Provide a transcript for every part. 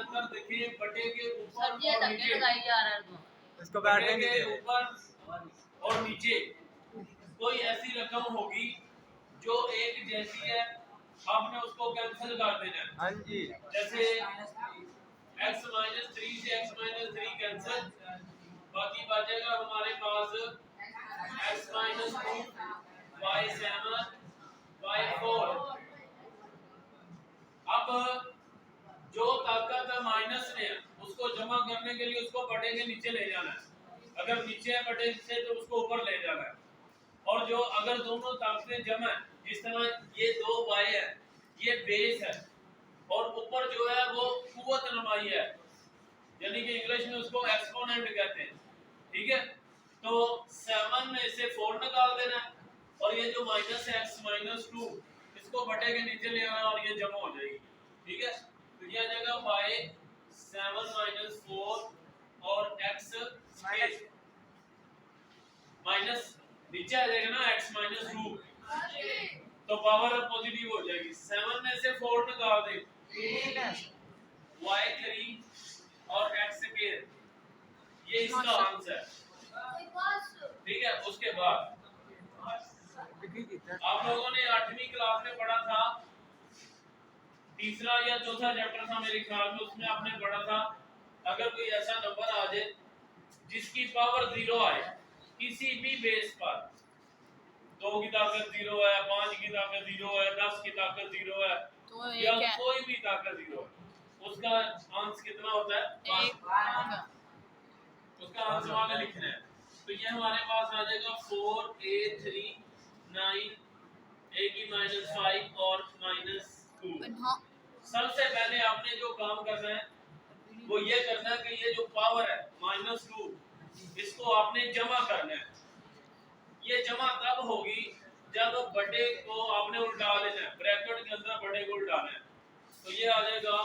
अंदर देखिए बटे के ऊपर और नीचे इसको बटे बैठने के नहीं दे ऊपर और नीचे कोई ऐसी रकम होगी जो एक जैसी है, आपने उसको कैंसिल कर देना है। हाँ जी। जैसे x माइनस 3 से x माइनस 3 कैंसिल, बाकी बचेगा हमारे पास x माइनस 2 y 7 y 4। अब जो ताकत माइनस में है उसको जमा करने के लिए उसको बटे के नीचे ले जाना है, अगर नीचे है बटे से तो उसको ऊपर ले जाना है। और जो अगर दोनों ताकतें जमा है, जिस तरह ये दो y है, ये बेस है और ऊपर जो है वो कुव्वत नमाई है, यानी कि इंग्लिश में उसको एक्सपोनेंट कहते हैं, ठीक है। तो 7 में से 4 निकाल देना है और ये जो माइनस है x माइनस 2 इसको बटे के नीचे ले आना और ये जमा हो जाएगी, ठीक है। तो ये आ जाएगा y 7 माइनस 4 और x माइनस नीचे आ जाएगा ना x माइनस 2, तो पावर पॉजिटिव हो जाएगी। 7 में से 4 निकाल दे, y 3 और x के, ये इसका आंसर है, ठीक है। उसके बाद आप लोगों ने 8वीं क्लास में पढ़ा था, तीसरा या चौथा चैप्टर था मेरे ख्याल में, उसमें आपने पढ़ा था अगर कोई ऐसा नंबर आ जाए जिसकी पावर 0 आए किसी भी बेस पर, 2 की ताकत 0 है, 5 की ताकत 0 है, 10 की ताकत 0 है, तो या कोई भी ताकत 0 है, उसका आंसर कितना होता है? 1। उसका आंसर वहां लिखना है। तो ये हमारे पास आ जाएगा 4a3 9 a की माइनस 5 और माइनस 2। सबसे पहले आपने जो काम करना है वो ये करना है कि ये जो पावर है माइनस 2 इसको आपने जमा करना है। ये जमा तब होगी जब बटे को आपने उल्टा देना है, ब्रैकेट के अंदर बटे को उल्टाना है। तो ये आ जाएगा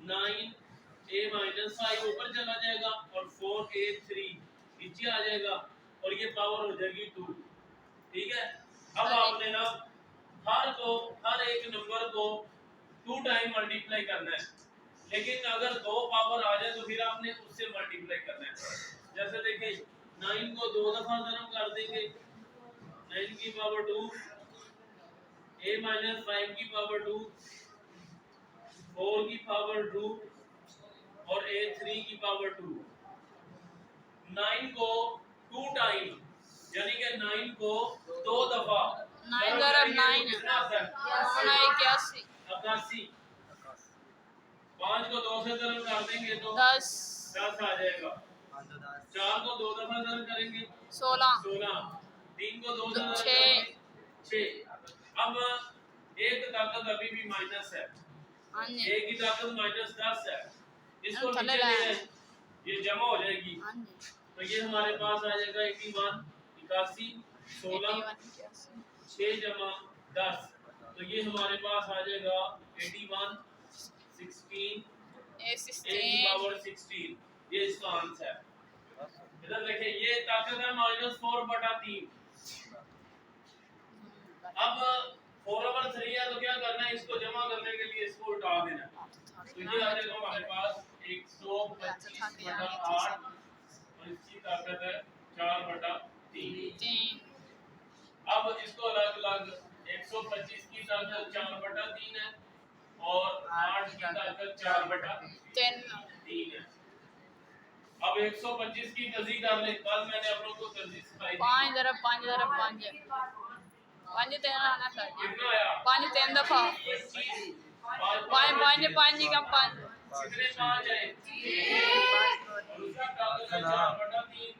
9a माइनस 5 ऊपर चला जाएगा और 4a3 नीचे आ जाएगा और ये पावर हो जाएगी 2, ठीक है। अब आपने ना हर एक नंबर को 2 टाइम मल्टीप्लाई करना है, लेकिन अगर 2 पावर आ जाए तो फिर आपने उससे मल्टीप्लाई करना है। जैसे देखिए 9 को 2 दफा ज़रब कर देंगे, 9 की पावर 2, a माइनस 5 की पावर 2, 4 की पावर 2 और a3 की पावर 2। 9 को 2 टाइम यानी कि 9 को 2 दफा 9 ज़रब 9 कितना आता है? 81। 81। 5 को 2 से ज़रब कर देंगे तो 10 आ जाएगा। 4 को 2 दफा ज़रब करेंगे 16। 3 को 2 दफा 6। अब एक ताकत अभी भी माइनस है, हाँ जी। एक की ताकत माइनस 10 है, इसको थले नीचे ले जाए, ये जमा हो जाएगी। हाँ जी। तो ये हमारे पास आ जाएगा 81 81 16 6 जमा 10, तो ये हमारे पास आ जाएगा 81 16 A16 पावर 16, ये इसका आंसर है। इधर देखिए ये ताकत है -4/3। अब 4/3 है तो क्या करना है, इसको जमा करने के लिए इसको उल्टा देना है। तो ये आ जाएगा हमारे पास 125/8 और इसकी ताकत है 4/3। अब इसको अलग अलग 125 की ताकत 4/3 है और 8 की ताकत 4/3 है। अब 125 की तजी कर ले, कल मैंने आप लोगों को तजी सिखाई थी। 5 ज़रब 5 ज़रब 5 5 3 आना सर, कितना आया? 5 3 दफा 5 5 5 कम 5 कितने 5 आए? और उसका ताकत है 4/3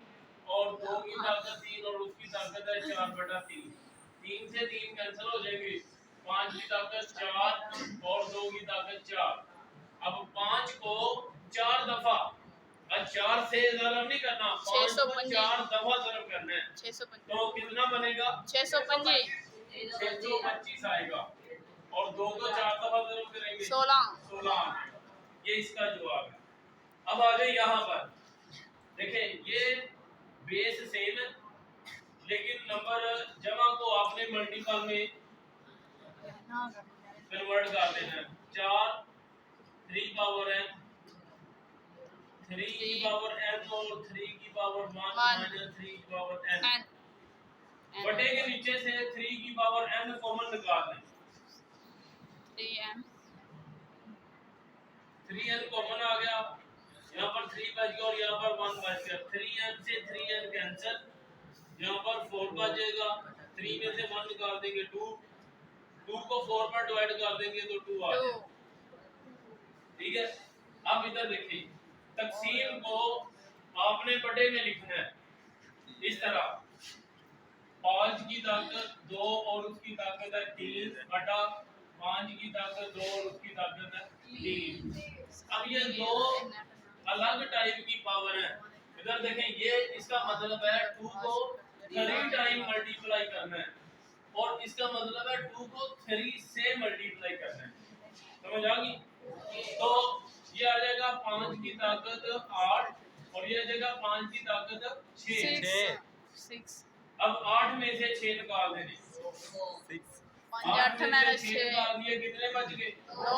और 2 की ताकत 3 और उसकी ताकत है 4/3। 3 से 3 कैंसिल हो जाएंगे, 5 की ताकत 4 और 2 की ताकत 4। अब 5 को 4 दफा, 4 से ज़रब नहीं करना, 5 को 4 दफा ज़रब करना है। 625 तो कितना बनेगा? 625 625 आएगा और 2 को 4 दफा ज़रब करेंगे 16 आ जाएगा। ये इसका जवाब है। अब आ जाए यहाँ पर, देखें ये बेस सेम है लेकिन नंबर जमा को आपने मल्टीपल में कन्वर्ट कर देना है। 4 3 पावर है 3 की पावर n और 3 की पावर 1 One. माइनस 3 की पावर n n बटे के नीचे से 3 की पावर n कॉमन निकाल लें 3m 3n कॉमन आ गया यहाँ पर 3 बच गया और यहाँ पर 1 बच गया 3n से 3n कैंसिल यहाँ पर 4 बचेगा 3 में से 1 निकाल देंगे 2 2 को 4 पर डिवाइड कर देंगे तो 2 आ 2 जाएगा ठीक है अब इधर देखिए तकसीम को आपने बटे में लिखना है इस तरह 5 की ताकत 2 और उसकी ताकत है 3 बटा 5 की ताकत 2 और उसकी ताकत है 3 अब ये दो अलग टाइप की पावर है इधर देखें ये इसका मतलब है 2 को 3 टाइम मल्टीप्लाई करना है और इसका मतलब है 2 को 3 से मल्टीप्लाई करना है समझ आ गई तो ये आ जाएगा 5 की ताकत 8 और ये आ जाएगा 5 की ताकत 6 6 अब 8 में से 6 निकाल देने 8 में से 6 निकाल दिए कितने बच गए 2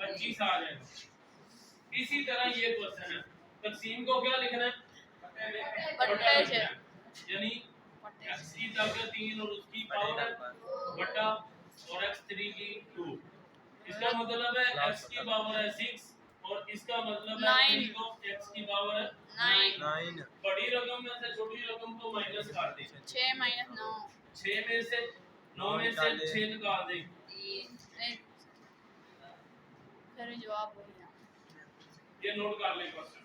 25 आ जाएगा इसी तरह ये क्वेश्चन है तकसीम को क्या लिखना है बट्टे से यानी x की ताकत 3 और उसकी पावर बटा और x3 की 2 इसका मतलब है x की पावर है 6 और इसका मतलब है 3 को x की पावर है 9 बड़ी रकम में से छोटी रकम को माइनस कर दें 6 - 9 6 में से 9 में से 6 निकाल दें फिर जवाब वही है ये नोट कर ले क्वेश्चन